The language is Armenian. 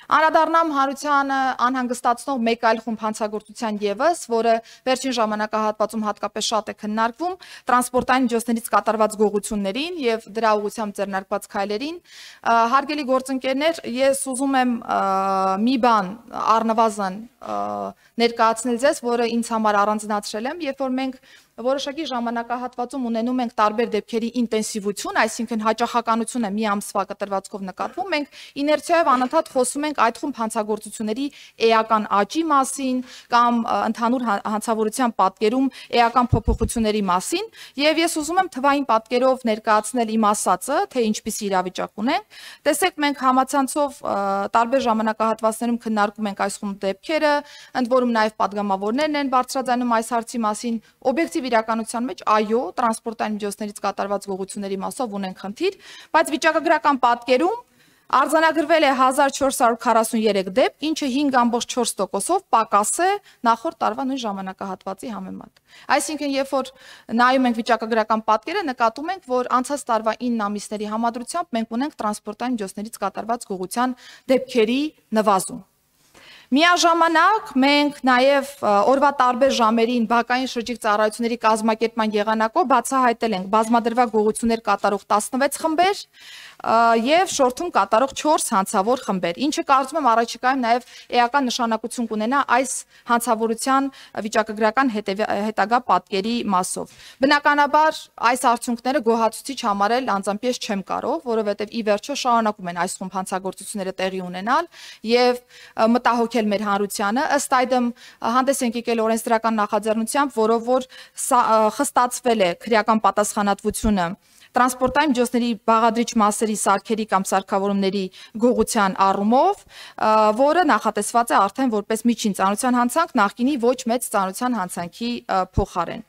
Անդրադառնամ հանրությանը անհանգստացնող մեկ այլ խումբ հանցագործության ևս, որը վերջին ժամանակահատվածում հատկապես շատ է քննարկվում, տրանսպորտային միջոցներից կատարված գողություններին եւ դրա ուղղությամբ ձեռնարկված քայլերին։ Հարգելի գործընկերներ, ես ուզում եմ մի բան առնվազն ներկայացնել ձեզ, որը ինձ համար առանձնացրել եմ, երբ որ մենք որոշակի ժամանակահատվածում ունենում ենք տարբեր դեպքերի ինտենսիվություն, այսինքն հաճախականությունը մի ամսվա կտրվածքով նկատվում, մենք իներցիայով անընդհատ խոսում ենք այդ խումբ հանցագործությունների էական աճի մասին կամ ընդհանուր հանցավորության պատկերում էական փոփոխությունների մասին, եւ ես ուզում եմ թվային պատկերով ներկայացնել իմ ասածը, թե ինչպիսի իրավիճակ ունենք։ Տեսեք, մենք համացանցով տարբեր ժամանակահատվածներում քննարկում ենք այս խումբ դեպքերը, ընդ որում նաեւ падգամավորներն են բարձրաձայնում այս հարցի մասին, օբյեկտիվ իրականության մեջ այո, տրանսպորտային միջոցներից կատարված գողությունների մասով ունենք խնդիր, բայց վիճակագրական պատկերում արձանագրվել է 1443 դեպք, ինչը 5.4%-ով պակաս է նախորդ տարվա նույն ժամանակահատվածի համեմատ։ Այսինքն, երբ որ նայում ենք վիճակագրական պատկերը, նկատում ենք, որ անցած տարվա 9 ամիսների համադրությամբ մենք ունենք տրանսպորտային միջոցներից կատարված գողության դեպքերի նվազում։ Միաժամանակ մենք նաև օրվա տարբեր ժամերին բակային շրջիկ ծառայությունների կազմակերպման եղանակով բացահայտել ենք բազմադրվակ գողություններ կատարող 16 խմբեր եւ շորթում կատարող 4 հանցավոր խմբեր, ինչը կարծում եմ առաջիկայում նաև էական նշանակություն կունենա այս հանցավորության վիճակագրական հետագա պատկերի մասով։ Բնականաբար այս արդյունքները գոհացուցիչ համարել անձամբ ես չեմ կարող, որովհետեւ ի վերջո շարունակում են այս խումբ հանցագործությունները տեղի ունենալ եւ մտահոգել մեր հանրությանը, ըստ այդմ հանդես ենք եկել օրենսդրական նախաձեռնությամբ, որով որ խստացվել է քրեական պատասխանատվությունը տրանսպորտային միջոցների բաղադրիչ մասերի սարքերի կամ սարքավորումների գողության առումով, որը նախատեսված է արդեն որպես միջին ծանրության հանցանք, նախկինի ոչ մեծ ծանրության հանցանքի փոխարեն։